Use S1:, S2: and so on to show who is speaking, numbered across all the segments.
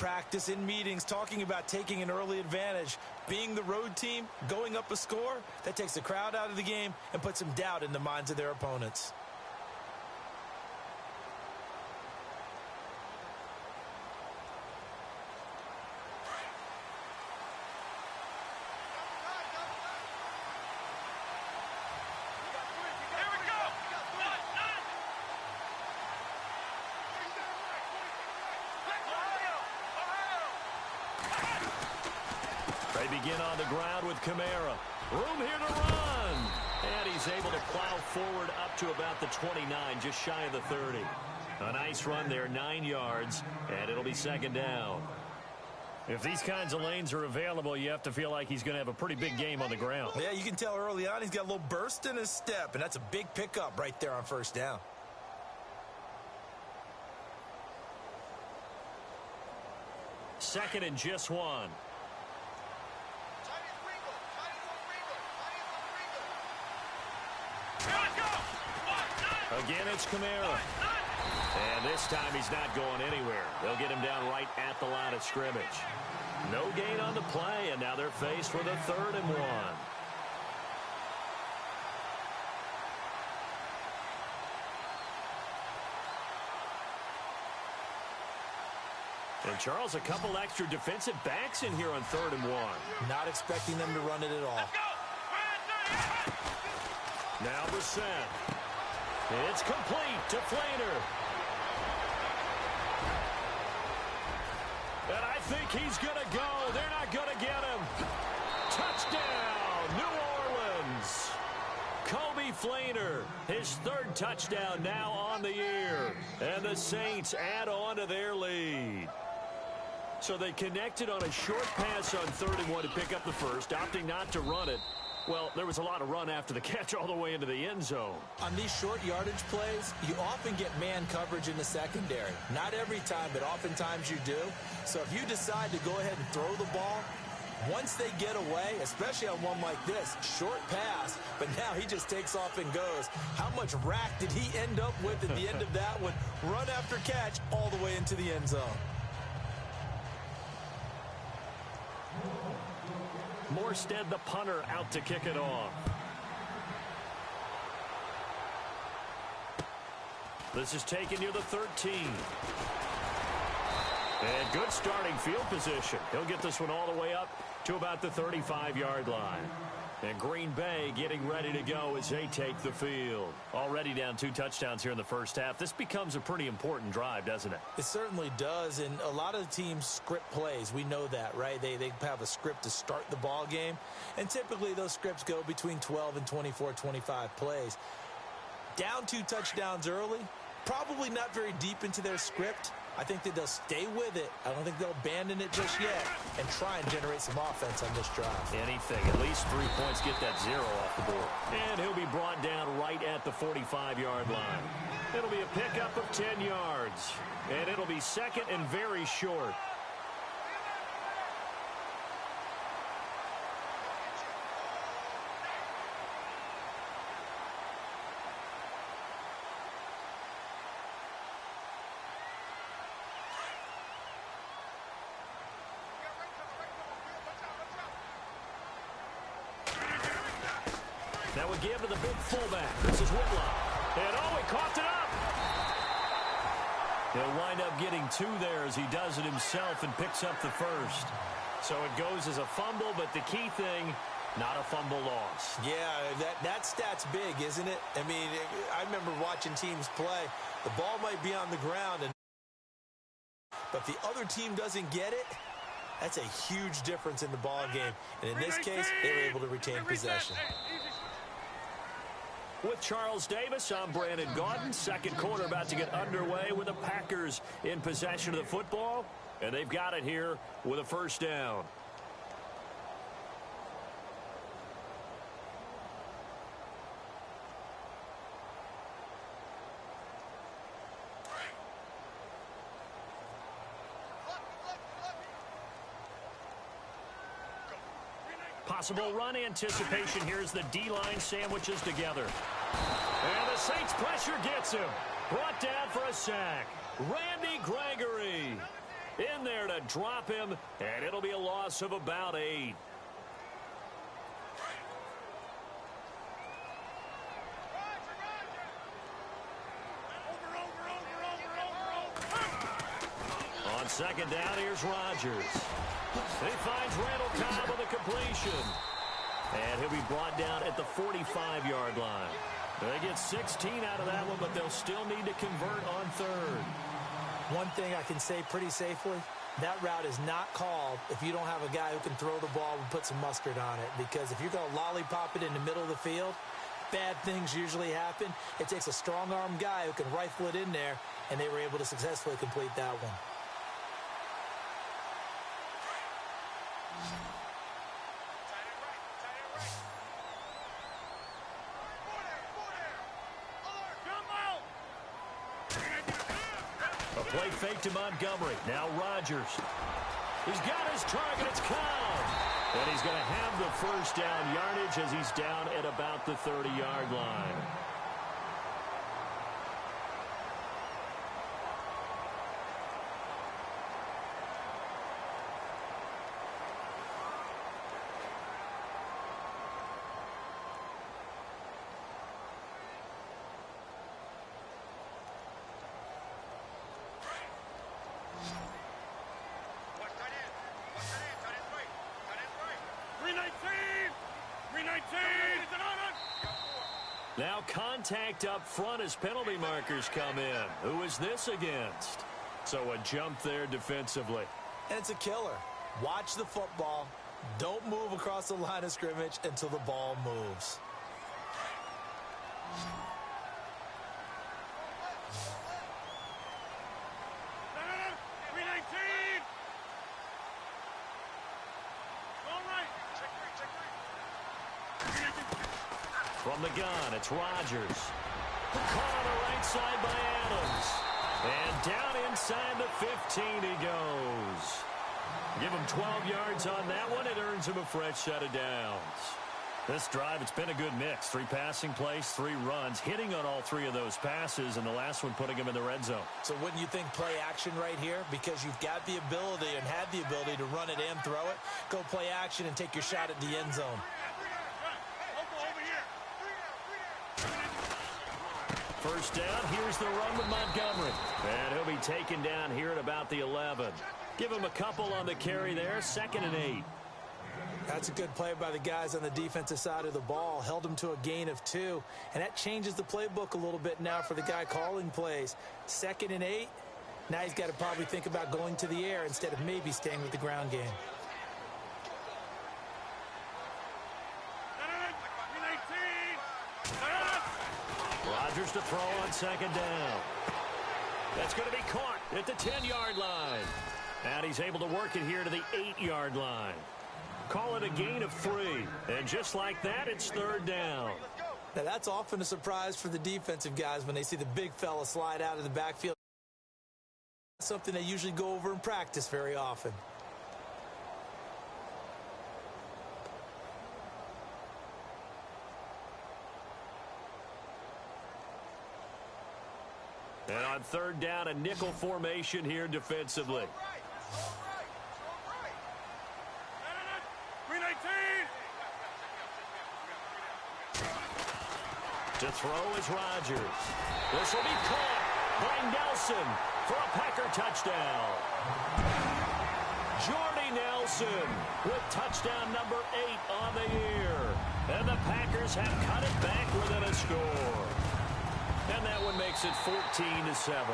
S1: practice, in meetings, talking about taking an early advantage. Being the road team, going up a score, that takes the crowd out of the game and puts some doubt in the minds of their opponents.
S2: They begin on the ground with Kamara. Room here to run. And he's able to plow forward up to about the 29, just shy of the 30. A nice run there, 9 yards, and it'll be second down. If these kinds of lanes are available, you have to feel like he's going to have a pretty big game on the ground.
S1: Yeah, you can tell early on he's got a little burst in his step, and that's a big pickup right there on first down.
S2: Second and just 1. Again, it's Kamara. And this time he's not going anywhere. They'll get him down right at the line of scrimmage. No gain on the play, and now they're faced with a 3rd and 1. And Charles, a couple extra defensive backs in here on 3rd and 1.
S1: Not expecting them to run it at all.
S2: Now Brissett. It's complete to Flainer. And I think he's going to go. They're not going to get him. Touchdown, New Orleans. Kobe Flainer, his 3rd touchdown now on the year. And the Saints add on to their lead. So they connected on a short pass on 3rd and 1 to pick up the first, opting not to run it. Well, there was a lot of run after the catch all the way into the end zone.
S1: On these short yardage plays, you often get man coverage in the secondary. Not every time, but oftentimes you do. So if you decide to go ahead and throw the ball, once they get away, especially on one like this, short pass, but now he just takes off and goes. How much rack did he end up with at the end of that one? Run after catch all the way into the end zone.
S2: Morstead, the punter, out to kick it off. This is taken near the 13. And good starting field position. He'll get this one all the way up to about the 35-yard line. And Green Bay getting ready to go as they take the field. Already down 2 touchdowns here in the first half. This becomes a pretty important drive, doesn't it?
S1: It certainly does, and a lot of the teams script plays. We know that, right? They have a script to start the ball game, and typically those scripts go between 12 and 24, 25 plays. Down 2 touchdowns early, probably not very deep into their script. I think that they'll stay with it. I don't think they'll abandon it just yet and try and generate some offense on this drive.
S2: Anything. At least 3 points, get that 0 off the board. And he'll be brought down right at the 45-yard line. It'll be a pickup of 10 yards. And it'll be second and very short. That would give to the big fullback. This is Whitlock. And he coughed it up. He'll wind up getting 2 there as he does it himself and picks up the first. So it goes as a fumble, but the key thing, not a fumble loss.
S1: Yeah, that stat's big, isn't it? I mean, I remember watching teams play. The ball might be on the ground, but if the other team doesn't get it, that's a huge difference in the ball game. And in this case, they were able to retain possession.
S2: With Charles Davis, I'm Brandon Gaudin. Second quarter about to get underway with the Packers in possession of the football. And they've got it here with a first down. Possible run anticipation. Here's the D-line sandwiches together. And the Saints pressure gets him. Brought down for a sack. Randy Gregory in there to to drop him, and it'll be a loss of about 8. On second down, here's Rodgers. He finds Randall Cobb with a completion. And he'll be brought down at the 45-yard line. They get 16 out of that one, but they'll still need to convert on third.
S1: One thing I can say pretty safely, that route is not called if you don't have a guy who can throw the ball and put some mustard on it. Because if you're going to lollipop it in the middle of the field, bad things usually happen. It takes a strong-arm guy who can rifle it in there, and they were able to successfully complete that one.
S2: A play fake to Montgomery. Now Rodgers. He's got his target. It's Cobb. And he's going to have the first down yardage as he's down at about the 30-yard line. Now contact up front as penalty markers come in. Who is this against? So a jump there defensively.
S1: And it's a killer. Watch the football. Don't move across the line of scrimmage until the ball moves.
S2: From the gun, it's Rodgers. Caught on the right side by Adams. And down inside the 15 he goes. Give him 12 yards on that one. It earns him a fresh set of downs. This drive, it's been a good mix. 3 passing plays, 3 runs, hitting on all 3 of those passes, and the last one putting him in the red zone.
S1: So wouldn't you think play action right here? Because you've got the ability and had the ability to run it and throw it. Go play action and take your shot at the end zone.
S2: First down, here's the run with Montgomery. And he'll be taken down here at about the 11. Give him a couple on the carry there, 2nd and 8.
S1: That's a good play by the guys on the defensive side of the ball. Held him to a gain of 2. And that changes the playbook a little bit now for the guy calling plays. 2nd and 8. Now he's got to probably think about going to the air instead of maybe staying with the ground game.
S2: Rodgers to throw on 2nd down. That's going to be caught at the 10-yard line. And he's able to work it here to the 8-yard line. Call it a gain of 3. And just like that, it's 3rd down.
S1: Now, that's often a surprise for the defensive guys when they see the big fella slide out of the backfield. Something they usually go over in practice very often.
S2: And on 3rd down, a nickel formation here defensively. To throw is Rodgers. This will be caught by Nelson for a Packer touchdown. Jordy Nelson with touchdown number 8 on the year. And the Packers have cut it back within a score. And that one makes it 14-7.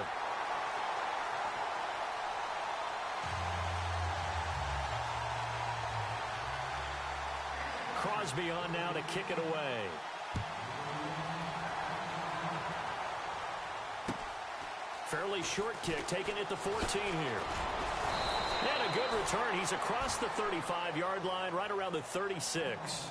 S2: Crosby on now to kick it away. Fairly short kick taken at the 14 here. And a good return. He's across the 35-yard line, right around the 36.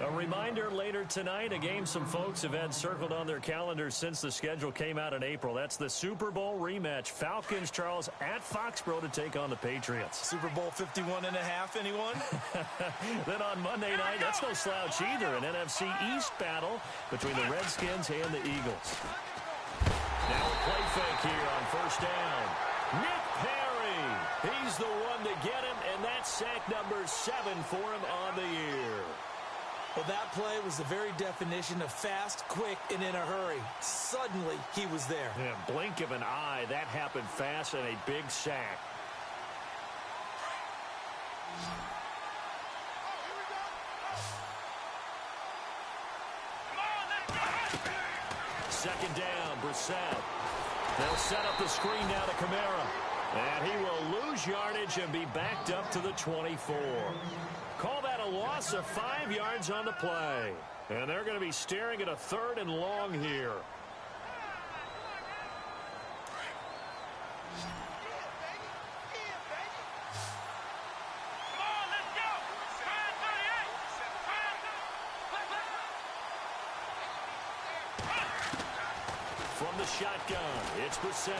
S2: A reminder later tonight, a game some folks have had circled on their calendars since the schedule came out in April. That's the Super Bowl rematch. Falcons, Charles, at Foxborough to take on the Patriots.
S1: Super Bowl 51 and a half, anyone?
S2: Then on Monday night, that's no slouch either. An NFC East battle between the Redskins and the Eagles. Now a play fake here on 1st down. Nick Perry He's the one to get him, and that's sack number 7 for him on the year.
S1: Well, that play was the very definition of fast, quick, and in a hurry. Suddenly, he was there.
S2: Yeah, blink of an eye, that happened fast and a big sack. Second down, Brissett. They'll set up the screen now to Kamara. And he will lose yardage and be backed up to the 24. Call that a loss of 5 yards on the play. And they're going to be staring at a 3rd and long here. From the shotgun, it's Brissett.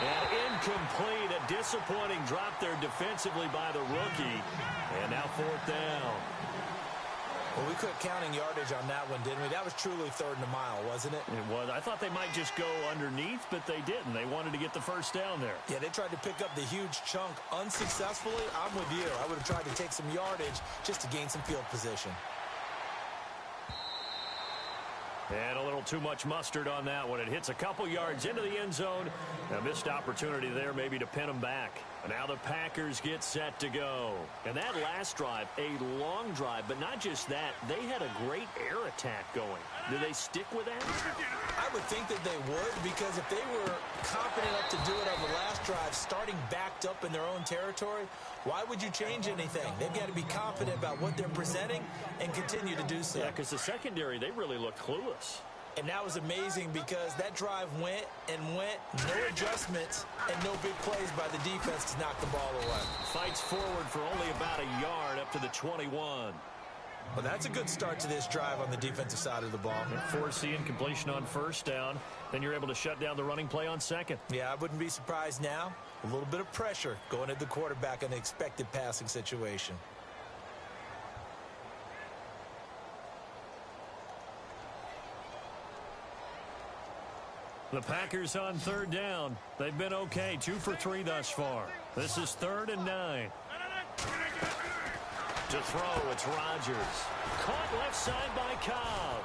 S2: And incomplete, a disappointing drop there defensively by the rookie. And now 4th down.
S1: Well, we quit counting yardage on that one, didn't we? That was truly 3rd and a mile, wasn't it?
S2: It was. I thought they might just go underneath, but they didn't. They wanted to get the 1st down there.
S1: Yeah, they tried to pick up the huge chunk unsuccessfully. I'm with you. I would have tried to take some yardage just to gain some field position.
S2: And a little too much mustard on that one. It hits a couple yards into the end zone. A missed opportunity there maybe to pin them back. And now the Packers get set to go. And that last drive, a long drive, but not just that. They had a great air attack going. Do they stick with that?
S1: I would think that they would, because if they were confident enough to do it on the last drive, starting backed up in their own territory, why would you change anything? They've got to be confident about what they're presenting and continue to do so.
S2: Yeah, because the secondary, they really looked clueless.
S1: And that was amazing because that drive went and went, no adjustments, and no big plays by the defense to knock the ball away.
S2: Fights forward for only about a yard up to the 21.
S1: Well, that's a good start to this drive on the defensive side of the ball.
S2: Forcing completion on 1st down. Then you're able to shut down the running play on 2nd.
S1: Yeah, I wouldn't be surprised now. A little bit of pressure going at the quarterback in the expected passing situation.
S2: The Packers on 3rd down. They've been okay, 2 for 3 thus far. This is 3rd and 9. To throw, it's Rodgers. Caught left side by Cobb.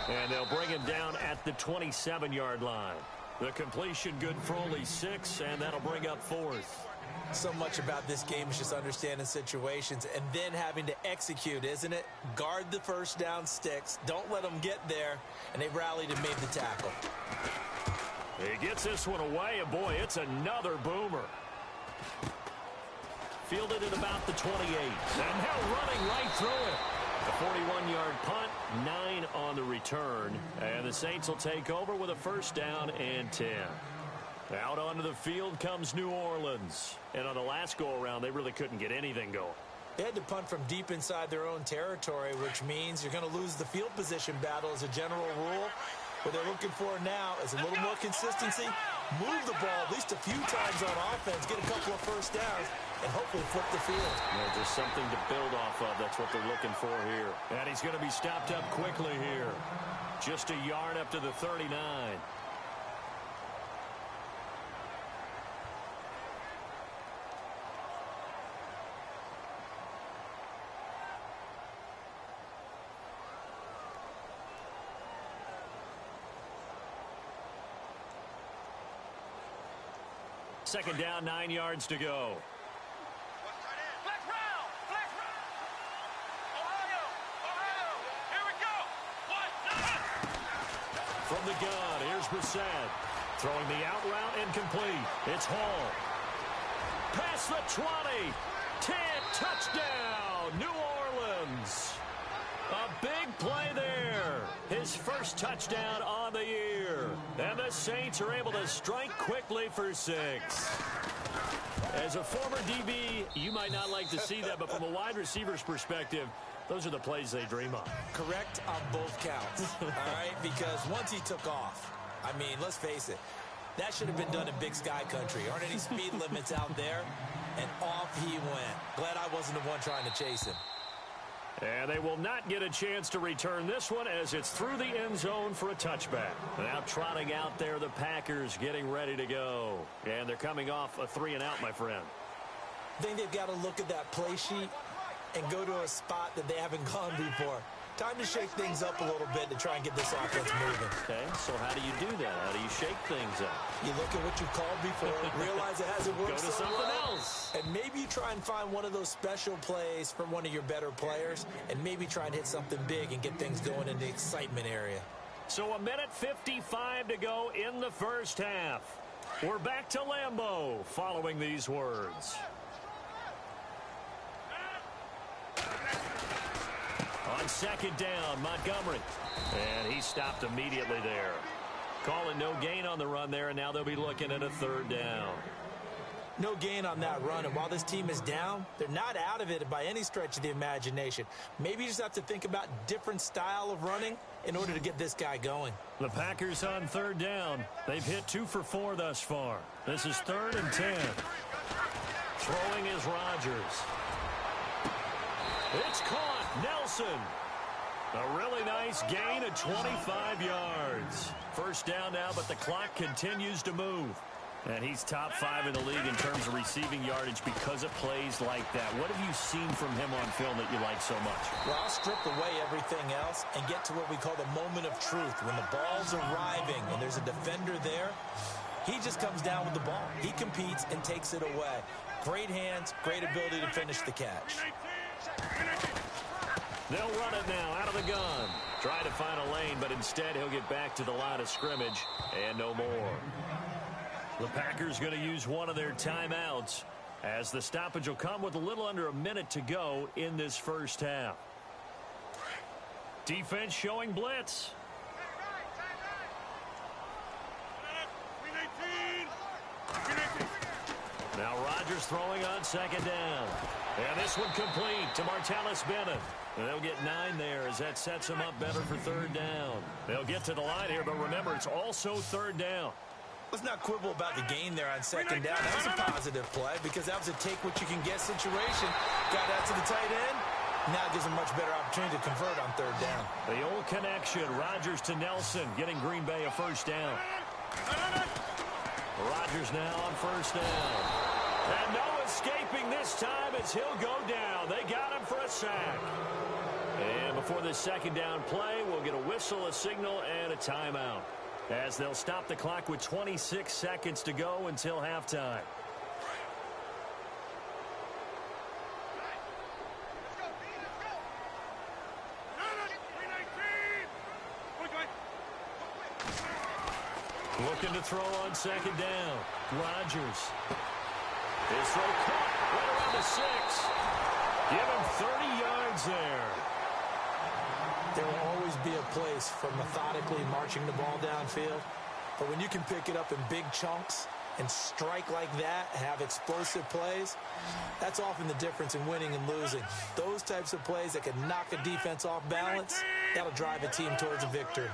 S2: And they'll bring him down at the 27-yard line. The completion good for only 6, and that'll bring up 4th.
S1: So much about this game is just understanding situations and then having to execute, isn't it? Guard the 1st down sticks. Don't let them get there. And they rallied and made the tackle.
S2: He gets this one away, and boy, it's another boomer. Fielded at about the 28. And now running right through it. A 41-yard punt, 9 on the return. And the Saints will take over with a 1st down and 10. Out onto the field comes New Orleans. And on the last go-around, they really couldn't get anything going.
S1: They had to punt from deep inside their own territory, which means you're going to lose the field position battle as a general rule. What they're looking for now is a little more consistency, move the ball at least a few times on offense, get a couple of 1st downs, and hopefully flip the field.
S2: Yeah, just something to build off of. That's what they're looking for here. And he's going to be stopped up quickly here. Just a yard up to the 39. Second down, 9 yards to go. From the gun, here's Brissett. Throwing the out route incomplete. It's Hall. Past the 20. 10, touchdown, New Orleans. A big play there. His 1st touchdown on the year. And the Saints are able to strike quickly for 6. As a former DB, you might not like to see that, but from a wide receiver's perspective, those are the plays they dream of.
S1: Correct on both counts, all right? Because once he took off, I mean, let's face it, that should have been done in Big Sky Country. Aren't any speed limits out there? And off he went. Glad I wasn't the one trying to chase him.
S2: And they will not get a chance to return this one as it's through the end zone for a touchback. Now trotting out there, the Packers getting ready to go. And they're coming off a 3-and-out, my friend.
S1: I think they've got to look at that play sheet and go to a spot that they haven't gone before. Time to shake things up a little bit to try and get this offense moving.
S2: Okay, so how do you do that? How do you shake things up?
S1: You look at what you called before, realize it hasn't worked
S2: Go to
S1: so
S2: something
S1: well,
S2: else.
S1: and maybe you try and find one of those special plays from one of your better players, and maybe try and hit something big and get things going in the excitement area.
S2: So 1:55 to go in the first half. We're back to Lambeau following these words. On second down, Montgomery. And he stopped immediately there. Calling no gain on the run there, and now they'll be looking at a third down.
S1: No gain on that run, and while this team is down, they're not out of it by any stretch of the imagination. Maybe you just have to think about different style of running in order to get this guy going.
S2: The Packers on third down. They've hit 2 for 4 thus far. This is 3rd and 10. Throwing is Rodgers. It's caught. Nelson. A really nice gain of 25 yards. First down now, but the clock continues to move. And he's top 5 in the league in terms of receiving yardage because of plays like that. What have you seen from him on film that you like so much?
S1: Well, I'll strip away everything else and get to what we call the moment of truth. When the ball's arriving and there's a defender there, he just comes down with the ball. He competes and takes it away. Great hands, great ability to finish the catch.
S2: They'll run it now out of the gun. Try to find a lane, but instead he'll get back to the line of scrimmage and no more. The Packers going to use one of their timeouts as the stoppage will come with a little under a minute to go in this first half. Defense showing blitz. Now Rodgers throwing on second down. And this one complete to Martellus Bennett. And they'll get 9 there as that sets them up better for third down. They'll get to the line here, but remember, it's also third down.
S1: Let's not quibble about the gain there on second down. That was a positive play because that was a take-what-you-can-get situation. Got out to the tight end. Now it gives them a much better opportunity to convert on third down.
S2: The old connection, Rodgers to Nelson, getting Green Bay a first down. Rodgers now on first down. And no escaping this time as he'll go down. They got him for a sack. And before this second down play, we'll get a whistle, a signal, and a timeout, as they'll stop the clock with 26 seconds to go until halftime. Looking to throw on second down. Rodgers. His throw caught right around the 6. Give him 30 yards there.
S1: There will always be a place for methodically marching the ball downfield. But when you can pick it up in big chunks and strike like that, have explosive plays, that's often the difference in winning and losing. Those types of plays that can knock a defense off balance, that'll drive a team towards a victory.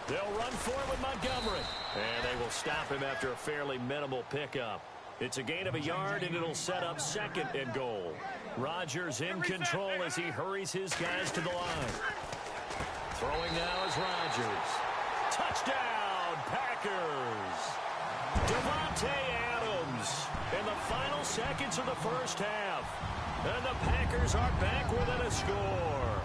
S2: They'll run for it with Montgomery. And they will stop him after a fairly minimal pickup. It's a gain of a yard, and it'll set up second and goal. Rodgers in control as he hurries his guys to the line. Throwing now is Rodgers. Touchdown, Packers. Devontae Adams in the final seconds of the first half. And the Packers are back within a score.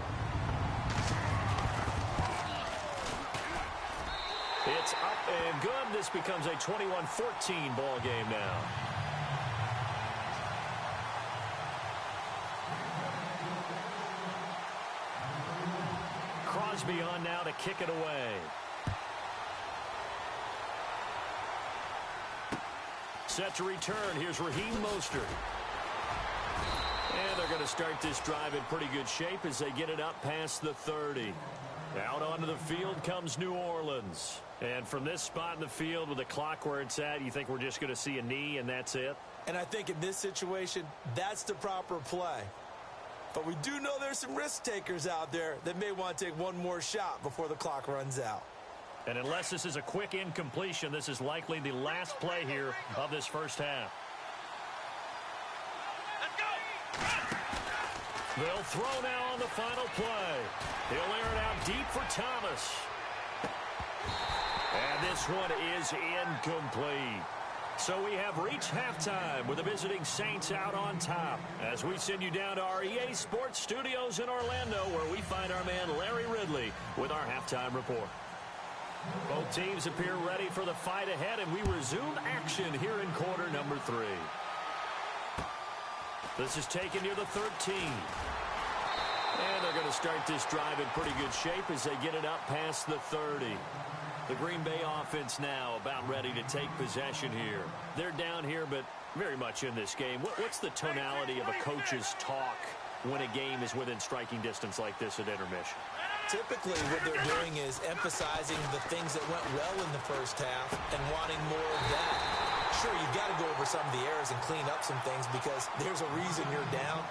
S2: It's up and good. This becomes a 21-14 ball game now. Crosby on now to kick it away. Set to return. Here's Raheem Mostert. And they're going to start this drive in pretty good shape as they get it up past the 30. Out onto the field comes New Orleans. And from this spot in the field with the clock where it's at, you think we're just going to see a knee and that's it?
S1: And I think in this situation, that's the proper play. But we do know there's some risk takers out there that may want to take one more shot before the clock runs out.
S2: And unless this is a quick incompletion, this is likely the last play here of this first half. They'll throw now on the final play. He'll air it out deep for Thomas. And this one is incomplete. So we have reached halftime with the visiting Saints out on top as we send you down to our EA Sports Studios in Orlando, where we find our man Larry Ridley with our halftime report. Both teams appear ready for the fight ahead, and we resume action here in quarter number 3. This is taken near the 13. And they're going to start this drive in pretty good shape as they get it up past the 30. The Green Bay offense now about ready to take possession here. They're down here, but very much in this game. What's the tonality of a coach's talk when a game is within striking distance like this at intermission?
S1: Typically, what they're doing is emphasizing the things that went well in the first half and wanting more of that. Sure, you've got to go over some of the errors and clean up some things because there's a reason you're down.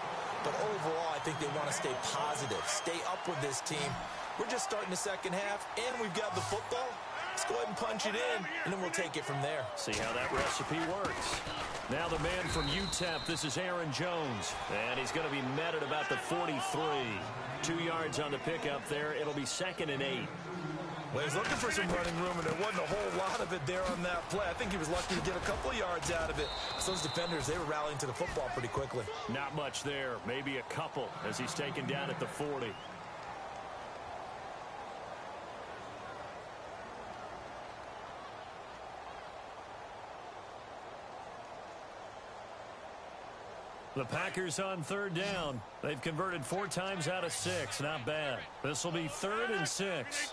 S1: But overall, I think they want to stay positive, stay up with this team. We're just starting the second half, and we've got the football. Let's go ahead and punch it in, and then we'll take it from there.
S2: See how that recipe works. Now the man from UTEP, this is Aaron Jones. And he's going to be met at about the 43. 2 yards on the pickup there. It'll be 2nd and 8.
S1: Well, he's looking for some running room, and there wasn't a whole lot of it there on that play. I think he was lucky to get a couple of yards out of it. So those defenders, they were rallying to the football pretty quickly.
S2: Not much there. Maybe a couple as he's taken down at the 40. The Packers on 3rd down. They've converted 4 times out of 6. Not bad. This will be 3rd and 6.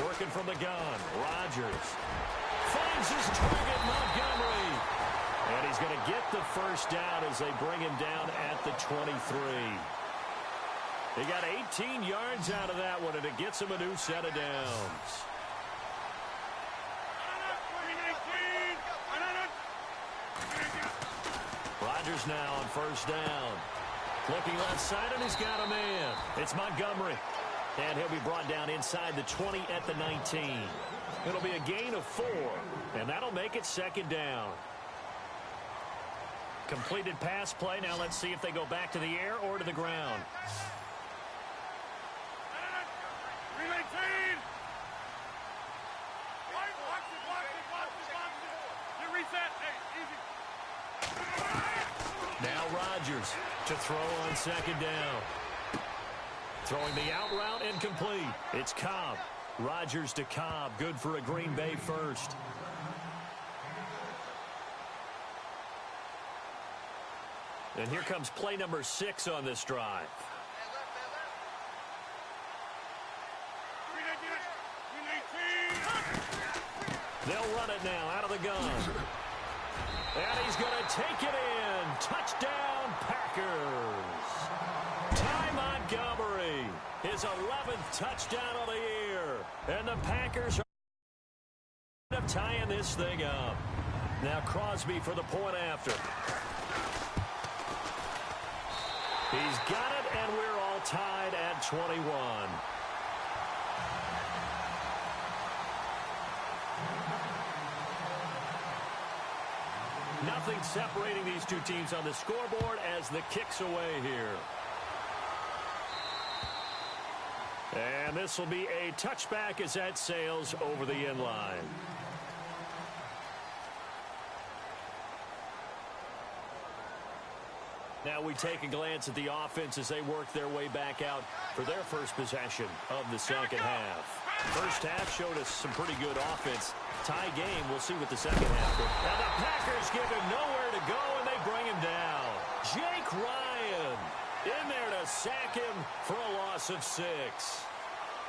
S2: Working from the gun. Rodgers finds his target, Montgomery. And he's going to get the first down as they bring him down at the 23. He got 18 yards out of that one, and it gets him a new set of downs. Rodgers now on 1st down. Looking left side, and he's got a man. It's Montgomery. And he'll be brought down inside the 20 at the 19. It'll be a gain of 4, and that'll make it 2nd down. Completed pass play. Now let's see if they go back to the air or to the ground. Now Rodgers to throw on 2nd down. Throwing the out route incomplete. It's Cobb. Rodgers to Cobb. Good for a Green Bay first. And here comes play number 6 on this drive. They'll run it now out of the gun. And he's going to take it in. Touchdown, Packers. Ty Montgomery, his 11th touchdown of the year. And the Packers are tying this thing up. Now Crosby for the point after. He's got it, and we're all tied at 21. Nothing separating these two teams on the scoreboard as the kick's away here. And this will be a touchback as that sails over the end line. Now we take a glance at the offense as they work their way back out for their first possession of the second half. First half showed us some pretty good offense. Tie game, we'll see what the second half is. Now the Packers give him nowhere to go, and they bring him down. Jake Ryan in there to sack him for a loss of 6.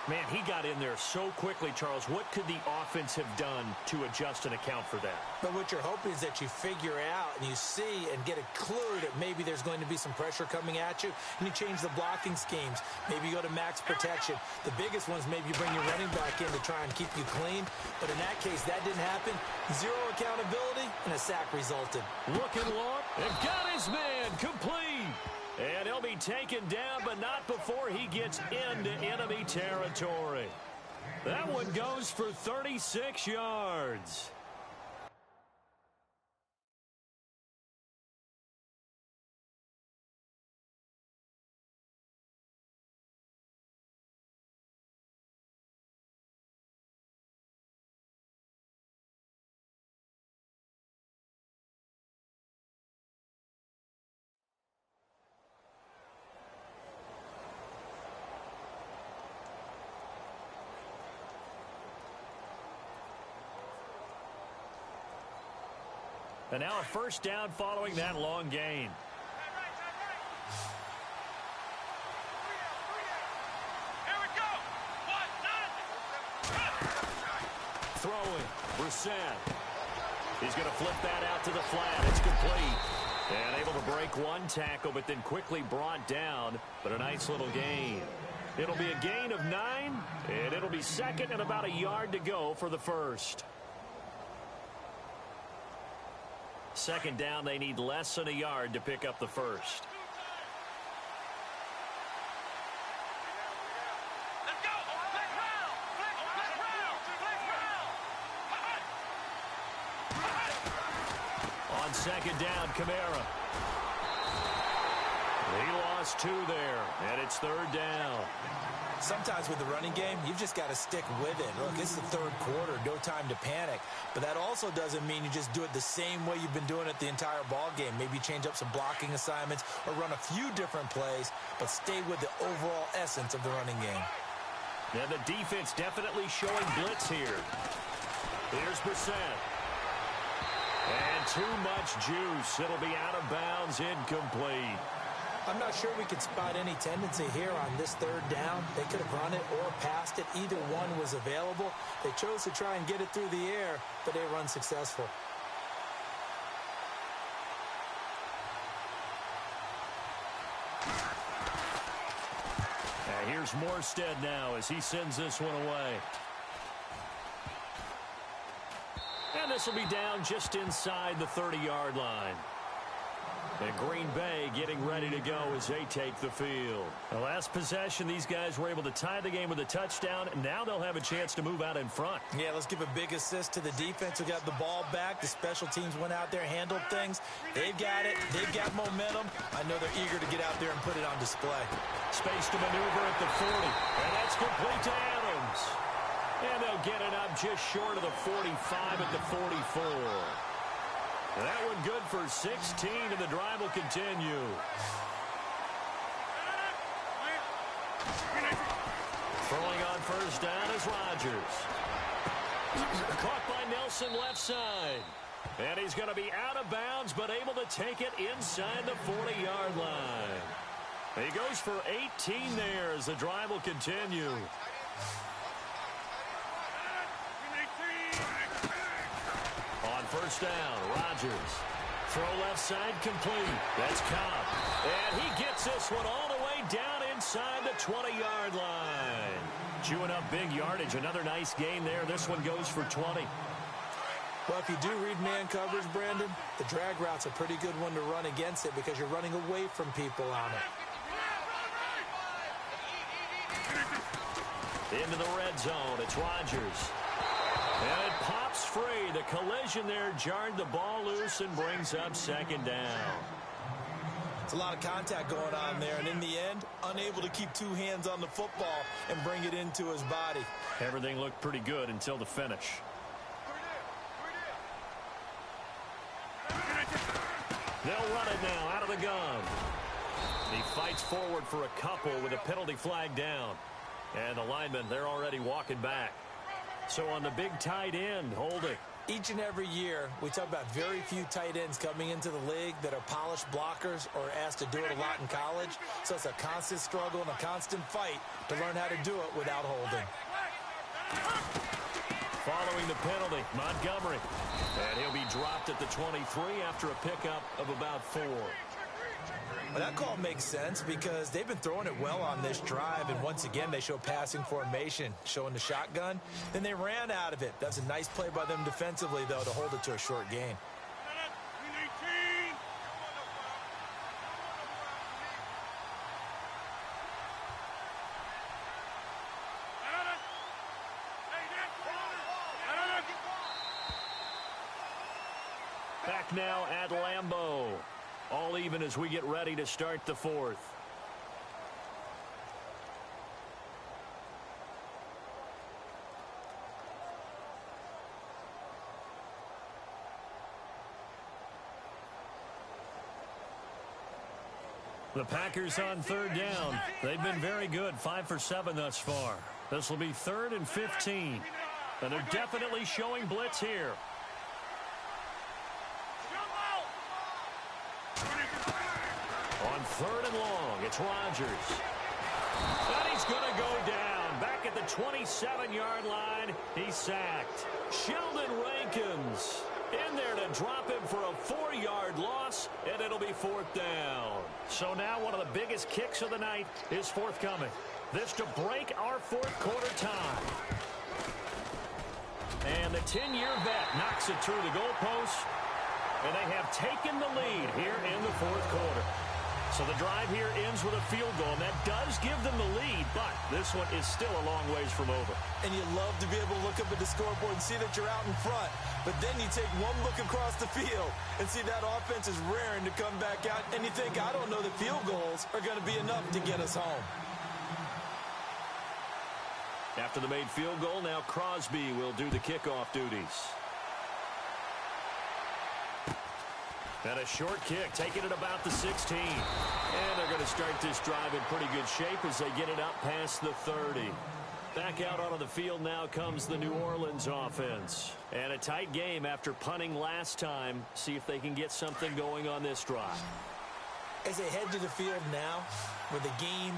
S2: Man, he got in there so quickly, Charles. What could the offense have done to adjust and account for that?
S1: But what you're hoping is that you figure out and you see and get a clue that maybe there's going to be some pressure coming at you, and you change the blocking schemes. Maybe you go to max protection. The biggest ones, maybe you bring your running back in to try and keep you clean. But in that case, that didn't happen. 0 accountability, and a sack resulted.
S2: Looking long, and got his man complete. And he'll be taken down, but not before he gets into enemy territory. That one goes for 36 yards. And now a first down following that long gain. Throwing, Brissett. He's going to flip that out to the flat. It's complete. And able to break one tackle, but then quickly brought down. But a nice little gain. It'll be a gain of 9, and it'll be second and about a yard to go for the first. Second down, they need less than a yard to pick up the first. On second down, Kamara. He lost 2 there, and it's third down.
S1: Sometimes with the running game, you've just got to stick with it. Look, it's the third quarter, no time to panic. But that also doesn't mean you just do it the same way you've been doing it the entire ball game. Maybe change up some blocking assignments or run a few different plays, but stay with the overall essence of the running game.
S2: Now the defense definitely showing blitz here. Here's Brissett. And too much juice. It'll be out of bounds, incomplete.
S1: I'm not sure we could spot any tendency here on this third down. They could have run it or passed it. Either one was available. They chose to try and get it through the air, but they were unsuccessful.
S2: And here's Morstead now as he sends this one away. And this will be down just inside the 30-yard line. And Green Bay getting ready to go as they take the field. The last possession, these guys were able to tie the game with a touchdown, and now they'll have a chance to move out in front.
S1: Yeah, let's give a big assist to the defense who got the ball back. The special teams went out there, handled things. They've got it. They've got momentum. I know they're eager to get out there and put it on display.
S2: Space to maneuver at the 40, and that's complete to Adams. And they'll get it up just short of the 45 at the 44. That one good for 16, and the drive will continue. Throwing on first down is Rodgers. Caught by Nelson left side. And he's going to be out of bounds, but able to take it inside the 40-yard line. He goes for 18 there as the drive will continue. First down, Rodgers. Throw left side complete. That's Cobb. And he gets this one all the way down inside the 20-yard line. Chewing up big yardage. Another nice gain there. This one goes for 20.
S1: Well, if you do read man coverage, Brandon, the drag route's a pretty good one to run against it because you're running away from people on
S2: it. Into the red zone. It's Rodgers. And it pops free. The collision there jarred the ball loose and brings up second down.
S1: It's a lot of contact going on there, and in the end, unable to keep 2 hands on the football and bring it into his body.
S2: Everything looked pretty good until the finish. They'll run it now out of the gun. He fights forward for a couple with a penalty flag down. And the linemen, they're already walking back. So on the big tight end, holding.
S1: Each and every year, we talk about very few tight ends coming into the league that are polished blockers or asked to do it a lot in college. So it's a constant struggle and a constant fight to learn how to do it without holding.
S2: Following the penalty, Montgomery. And he'll be dropped at the 23 after a pickup of about 4.
S1: Well, that call makes sense because they've been throwing it well on this drive, and once again they show passing formation, showing the shotgun. Then they ran out of it. That's a nice play by them defensively, though, to hold it to a short gain.
S2: Back now at Lambeau. All even as we get ready to start the fourth. The Packers on third down. They've been very good, 5 for 7 thus far. This will be 3rd and 15. And they're definitely showing blitz here. Third and long. It's Rodgers. And he's going to go down. Back at the 27-yard line. He's sacked. Sheldon Rankins in there to drop him for a 4-yard loss, and it'll be fourth down. So now one of the biggest kicks of the night is forthcoming. This to break our fourth quarter tie. And the 10-year vet knocks it through the goalpost, and they have taken the lead here in the fourth quarter. So the drive here ends with a field goal, and that does give them the lead, but this one is still a long ways from over.
S1: And you love to be able to look up at the scoreboard and see that you're out in front, but then you take one look across the field and see that offense is raring to come back out, and you think, I don't know that field goals are going to be enough to get us home.
S2: After the made field goal, now Crosby will do the kickoff duties. And a short kick, taking it about the 16. And they're going to start this drive in pretty good shape as they get it up past the 30. Back out onto the field now comes the New Orleans offense. And a tight game after punting last time. See if they can get something going on this drive.
S1: As they head to the field now, with the game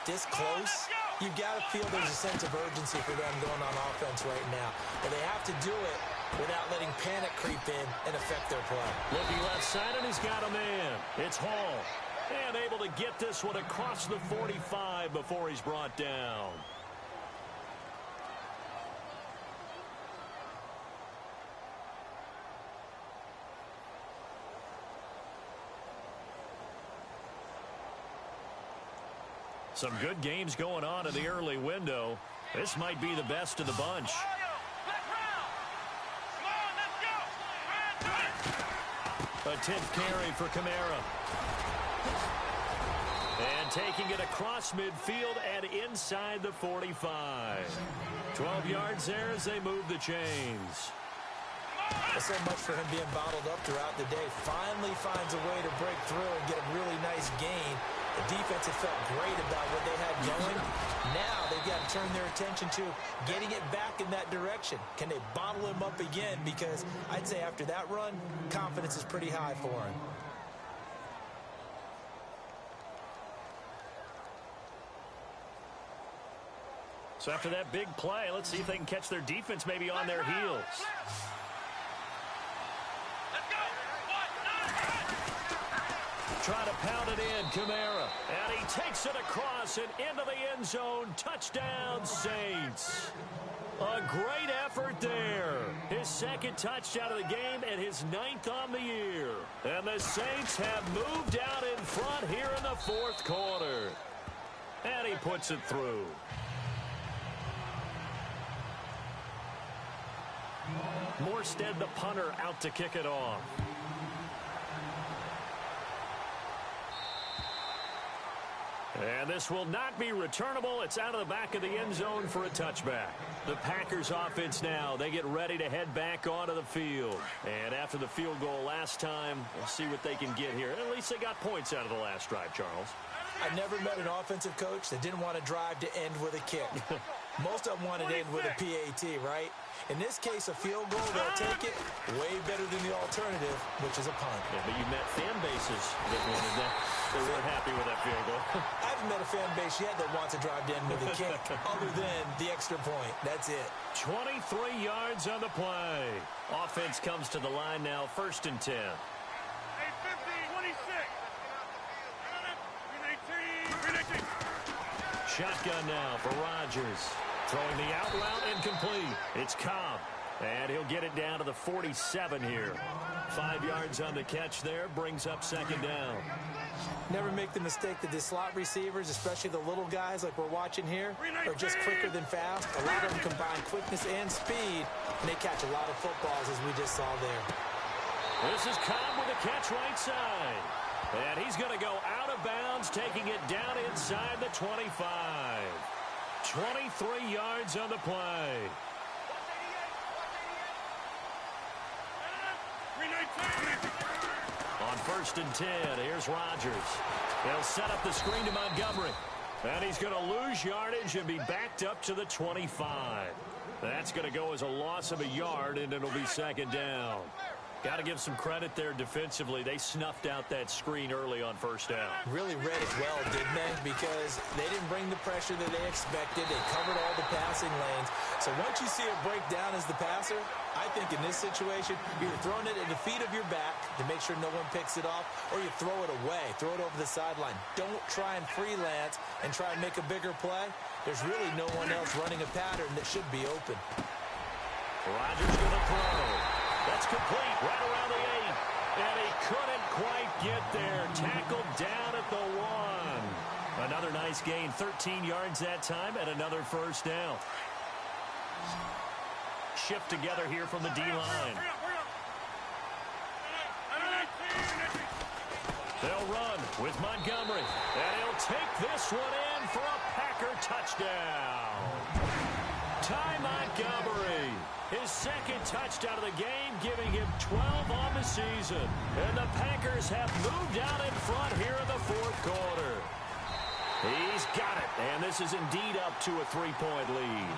S1: this close, you've got to feel there's a sense of urgency for them going on offense right now. But they have to do it without letting panic creep in and affect their play.
S2: Looking left side, and he's got a man. It's Hall. And able to get this one across the 45 before he's brought down. Some good games going on in the early window. This might be the best of the bunch. A 10th carry for Kamara. And taking it across midfield and inside the 45. 12 yards there as they move the chains.
S1: Well, so much for him being bottled up throughout the day. Finally finds a way to break through and get a really nice gain. The defense had felt great about what they had going. Now they've got to turn their attention to getting it back in that direction. Can they bottle him up again? Because I'd say after that run, confidence is pretty high for him.
S2: So after that big play, let's see if they can catch their defense maybe on their heels. Try to pound it in, Kamara. And he takes it across and into the end zone. Touchdown, Saints. A great effort there. His second touchdown of the game and his 9th on the year. And the Saints have moved out in front here in the fourth quarter. And he puts it through. Morstead, the punter, out to kick it off. And this will not be returnable. It's out of the back of the end zone for a touchback. The Packers offense now, they get ready to head back onto the field. And after the field goal last time, we'll see what they can get here. At least they got points out of the last drive, Charles.
S1: I never met an offensive coach that didn't want to drive to end with a kick. Most of them want to end with a PAT, right? In this case, a field goal, they'll take it way better than the alternative, which is a punt.
S2: Yeah, but you met fan bases that wanted that. They weren't happy with that field goal.
S1: I haven't met a fan base yet that wants to drive to end with a kick, other than the extra point. That's it.
S2: 23 yards on the play. Offense comes to the line now, 1st and 10. Shotgun now for Rodgers. Throwing the out route incomplete. It's Cobb. And he'll get it down to the 47 here. 5 yards on the catch there. Brings up 2nd down.
S1: Never make the mistake that the slot receivers, especially the little guys like we're watching here, are just quicker than fast. A lot of them combine quickness and speed, and they catch a lot of footballs, as we just saw there.
S2: This is Cobb with a catch right side. And he's going to go out of bounds, taking it down inside the 25. 23 yards on the play. On 1st and 10, here's Rodgers. They'll set up the screen to Montgomery. And he's going to lose yardage and be backed up to the 25. That's going to go as a loss of a yard, and it'll be 2nd down. Got to give some credit there defensively. They snuffed out that screen early on first down.
S1: Really read it well, didn't they? Because they didn't bring the pressure that they expected. They covered all the passing lanes. So once you see it break down as the passer, I think in this situation, you're throwing it at the feet of your back to make sure no one picks it off, or you throw it away, throw it over the sideline. Don't try and freelance and try and make a bigger play. There's really no one else running a pattern that should be open.
S2: Rodgers going to throw. That's complete right around the 8. And he couldn't quite get there. Tackled down at the 1. Another nice gain. 13 yards that time and another first down. Shift together here from the D-line. They'll run with Montgomery. And he'll take this one in for a Packer touchdown. Ty Montgomery. His second touchdown of the game, giving him 12 on the season. And the Packers have moved out in front here in the fourth quarter. He's got it, and this is indeed up to a 3-point lead.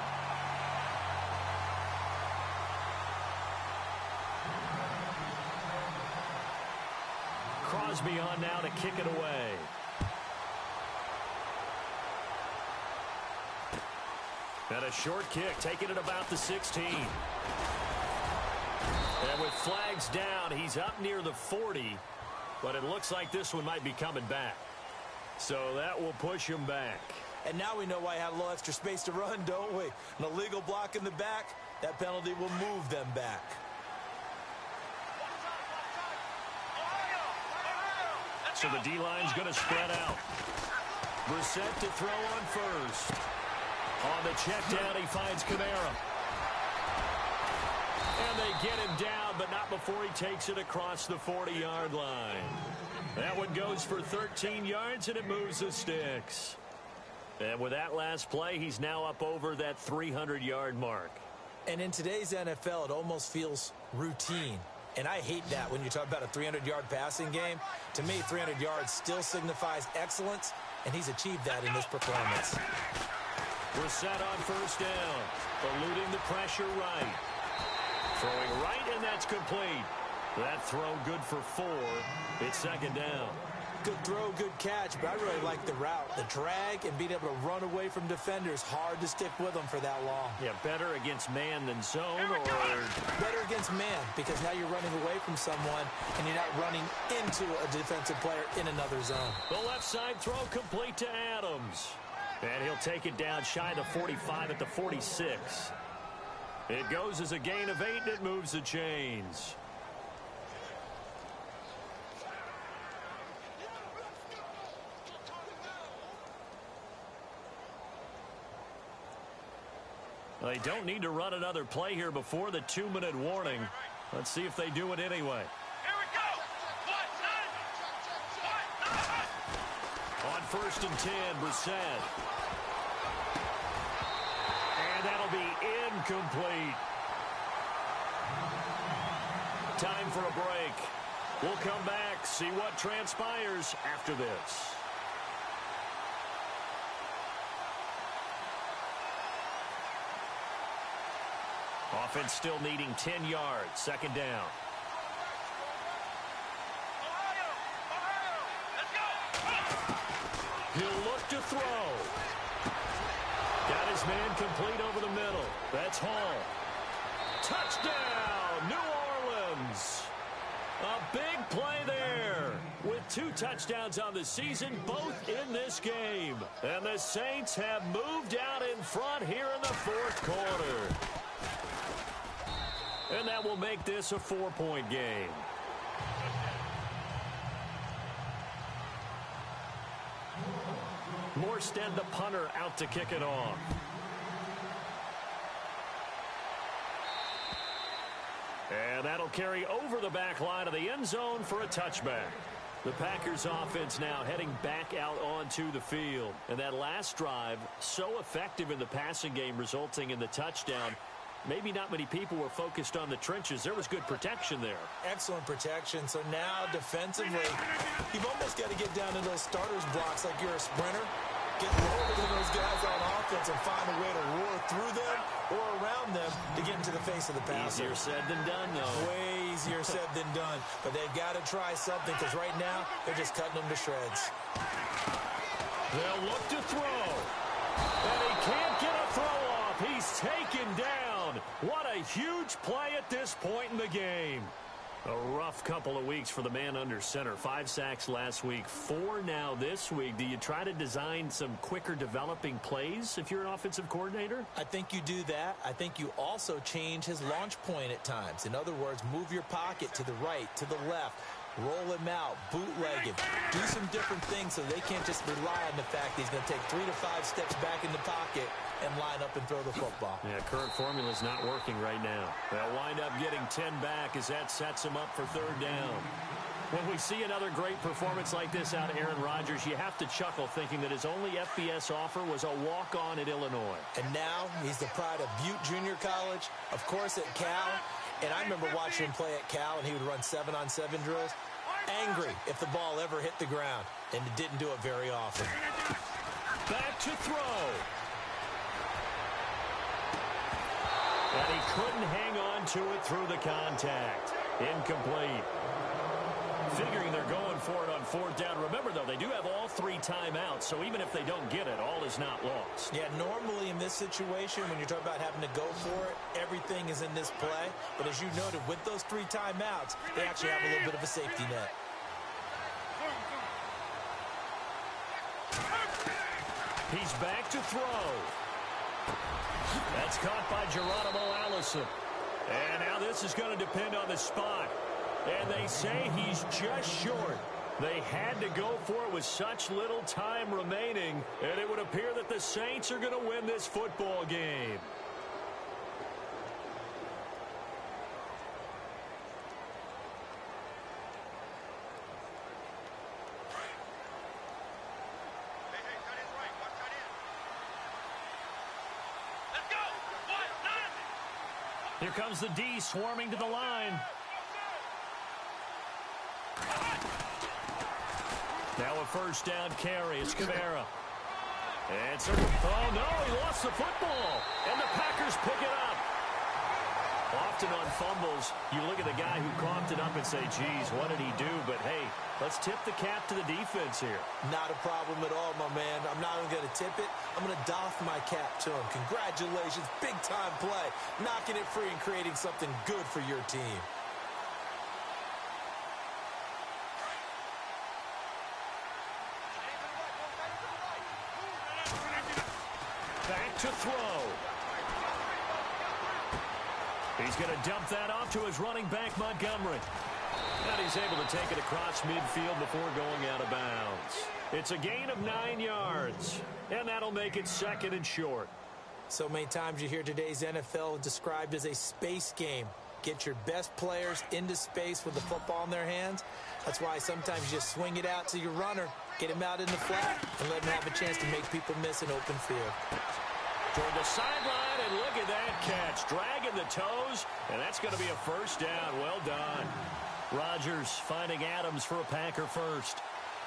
S2: Crosby on now to kick it away. And a short kick, taking it about the 16. And with flags down, he's up near the 40. But it looks like this one might be coming back. So that will push him back.
S1: And now we know why I had a little extra space to run, don't we? An illegal block in the back, that penalty will move them back.
S2: So the D-line's going to spread out. Brissett to throw on first. On the check down, he finds Kamara. And they get him down, but not before he takes it across the 40-yard line. That one goes for 13 yards, and it moves the sticks. And with that last play, he's now up over that 300-yard mark.
S1: And in today's NFL, it almost feels routine. And I hate that when you talk about a 300-yard passing game. To me, 300 yards still signifies excellence, and he's achieved that in this performance.
S2: Brissett on first down, eluding the pressure right. Throwing right, and that's complete. That throw good for 4. It's second down.
S1: Good throw, good catch, but I really like the route. The drag and being able to run away from defenders, hard to stick with them for that long.
S2: Yeah, better against man than zone, or
S1: better against man, because now you're running away from someone and you're not running into a defensive player in another zone.
S2: The left side throw complete to Adams. And he'll take it down shy of the 45 at the 46. It goes as a gain of 8, and it moves the chains. They don't need to run another play here before the 2-minute warning. Let's see if they do it anyway. On first and 10, Brissett. And that'll be incomplete. Time for a break. We'll come back, see what transpires after this. Offense still needing 10 yards. Second down. He'll look to throw. Got his man complete over the middle. That's Hall. Touchdown, New Orleans. A big play there. With 2 touchdowns on the season, both in this game. And the Saints have moved out in front here in the fourth quarter. And that will make this a 4-point game. Morstead, the punter, out to kick it off. And that'll carry over the back line of the end zone for a touchback. The Packers offense now heading back out onto the field. And that last drive, so effective in the passing game, resulting in the touchdown. Maybe not many people were focused on the trenches. There was good protection there.
S1: Excellent protection. So now defensively, you've almost got to get down to those starters blocks like you're a sprinter. Get lower than those guys on offense and find a way to roar through them or around them to get into the face of the passer.
S2: Easier said than done, though.
S1: Way easier said than done, but they've got to try something because right now they're just cutting them to shreds.
S2: They'll look to throw. And he can't get a throw off. He's taken down. What a huge play at this point in the game. A rough couple of weeks for the man under center. 5 sacks last week, 4 now this week. Do you try to design some quicker developing plays if you're an offensive coordinator?
S1: I think you do that. I think you also change his launch point at times. In other words, move your pocket to the right, to the left. Roll him out, bootleg him, do some different things so they can't just rely on the fact that he's going to take 3 to 5 steps back in the pocket and line up and throw the football.
S2: Yeah, current formula's not working right now. They'll wind up getting 10 back as that sets them up for 3rd down. When we see another great performance like this out of Aaron Rodgers, you have to chuckle thinking that his only FBS offer was a walk-on at Illinois.
S1: And now he's the pride of Butte Junior College, of course at Cal. And I remember watching him play at Cal, and he would run 7-on-7 drills. Angry if the ball ever hit the ground, and it didn't do it very often.
S2: Back to throw. And he couldn't hang on to it through the contact. Incomplete. Figuring they're going for it on 4th down. Remember, though, they do have all 3 timeouts, so even if they don't get it, all is not lost.
S1: Yeah, normally in this situation, when you're talking about having to go for it, everything is in this play. But as you noted, with those 3 timeouts, they actually have a little bit of a safety net.
S2: He's back to throw. That's caught by Geronimo Allison. And now this is going to depend on the spot. And they say he's just short. They had to go for it with such little time remaining, and it would appear that the Saints are going to win this football game. Here comes the D swarming to the line. Now a 1st down carry. It's Kamara. And so, oh no, he lost the football. And the Packers pick it up. Often on fumbles, you look at the guy who coughed it up and say, geez, what did he do? But hey, let's tip the cap to the defense here.
S1: Not a problem at all, my man. I'm not even going to tip it. I'm going to doff my cap to him. Congratulations, big-time play. Knocking it free and creating something good for your team.
S2: Back to throw. He's going to dump that off to his running back, Montgomery. And he's able to take it across midfield before going out of bounds. It's a gain of 9 yards, and that'll make it 2nd and short.
S1: So many times you hear today's NFL described as a space game. Get your best players into space with the football in their hands. That's why sometimes you just swing it out to your runner, get him out in the flat, and let him have a chance to make people miss an open field.
S2: Toward the sideline, and look at that catch. Dragging the toes, and that's going to be a 1st down. Well done. Rodgers finding Adams for a Packer first.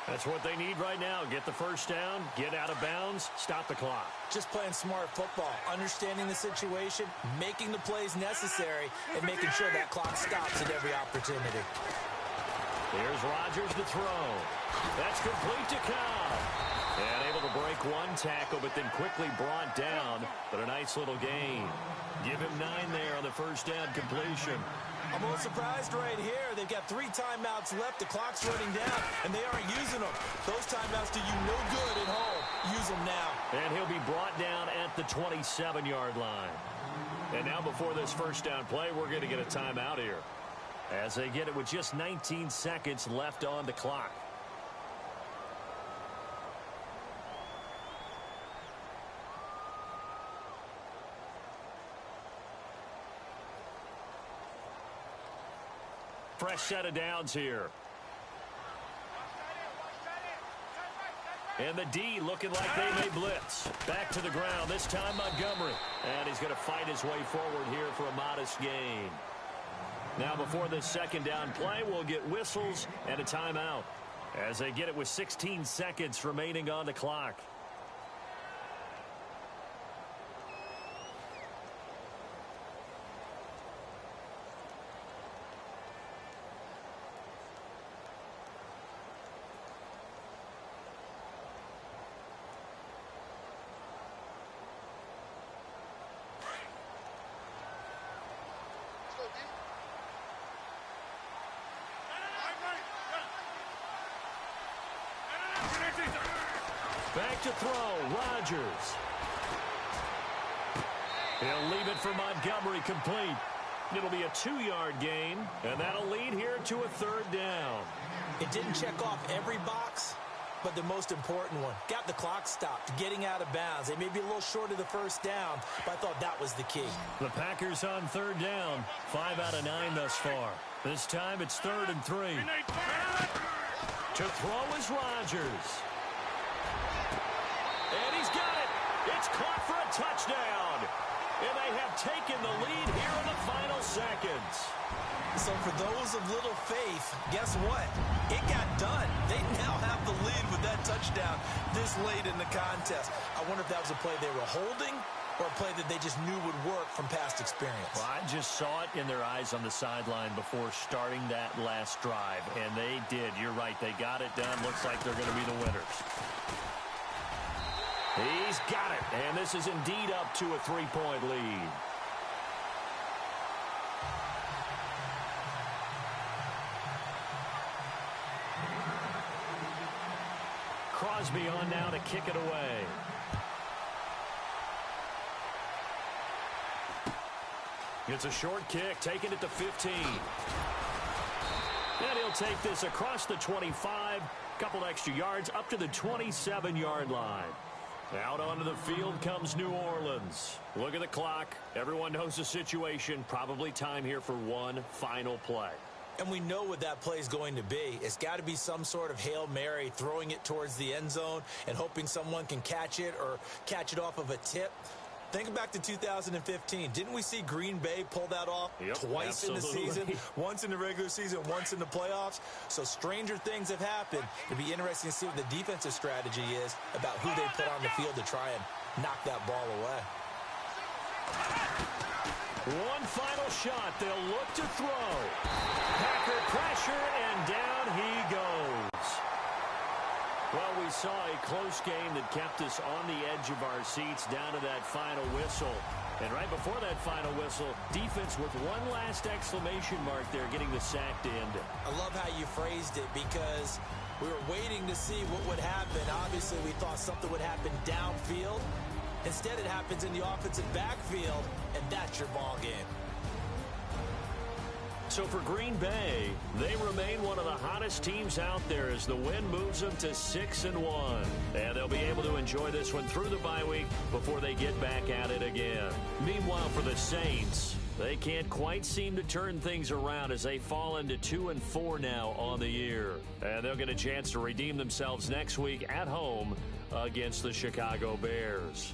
S2: That's what they need right now. Get the 1st down, get out of bounds, stop the clock.
S1: Just playing smart football, understanding the situation, making the plays necessary, and making sure that clock stops at every opportunity.
S2: Here's Rodgers to throw. That's complete to Cobb. And able to break 1 tackle, but then quickly brought down. But a nice little gain. Give him 9 there on the 1st down completion.
S1: I'm a little surprised right here. They've got 3 timeouts left. The clock's running down, and they aren't using them. Those timeouts do you no good at home. Use them now.
S2: And he'll be brought down at the 27-yard line. And now before this 1st down play, we're going to get a timeout here, as they get it with just 19 seconds left on the clock. Fresh set of downs here. And the D looking like they may blitz. Back to the ground, this time Montgomery. And he's going to fight his way forward here for a modest gain. Now before this 2nd down play, we'll get whistles and a timeout, as they get it with 16 seconds remaining on the clock. Back to throw, Rodgers. He'll leave it for Montgomery, complete. It'll be a 2-yard gain, and that'll lead here to a 3rd down.
S1: It didn't check off every box, but the most important one. Got the clock stopped, getting out of bounds. They may be a little short of the 1st down, but I thought that was the key.
S2: The Packers on 3rd down, 5 out of 9 thus far. This time it's 3rd and 3. To throw is Rodgers. And he's got it. It's caught for a touchdown. And they have taken the lead here in the final seconds.
S1: So for those of little faith, guess what? It got done. They now have the lead with that touchdown this late in the contest. I wonder if that was a play they were holding or a play that they just knew would work from past experience.
S2: Well, I just saw it in their eyes on the sideline before starting that last drive, and they did. You're right. They got it done. Looks like they're going to be the winners. He's got it, and this is indeed up to a 3-point lead. Crosby on now to kick it away. It's a short kick, taking it to 15. And he'll take this across the 25, couple extra yards up to the 27-yard line. Out onto the field comes New Orleans. Look at the clock. Everyone knows the situation. Probably time here for one final play.
S1: And we know what that play is going to be. It's got to be some sort of Hail Mary, throwing it towards the end zone and hoping someone can catch it or catch it off of a tip. Think back to 2015. Didn't we see Green Bay pull that off twice in the season? Once in the regular season, once in the playoffs. So stranger things have happened. It'd be interesting to see what the defensive strategy is about who they put on the field to try and knock that ball away.
S2: One final shot. They'll look to throw. Packer pressure, and down he goes. Well, we saw a close game that kept us on the edge of our seats down to that final whistle. And right before that final whistle, defense with one last exclamation mark there, getting the sack to end it.
S1: I love how you phrased it because we were waiting to see what would happen. Obviously, we thought something would happen downfield. Instead, it happens in the offensive backfield, and that's your ball game.
S2: So for Green Bay, they remain one of the hottest teams out there as the win moves them to 6-1. And they'll be able to enjoy this one through the bye week before they get back at it again. Meanwhile, for the Saints, they can't quite seem to turn things around as they fall into 2-4 now on the year. And they'll get a chance to redeem themselves next week at home against the Chicago Bears.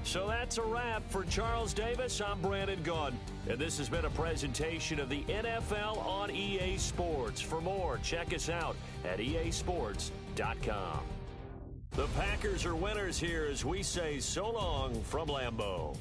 S2: So that's a wrap for Charles Davis. I'm Brandon Gaudin, and this has been a presentation of the NFL on EA Sports. For more, check us out at easports.com. The Packers are winners here as we say so long from Lambeau.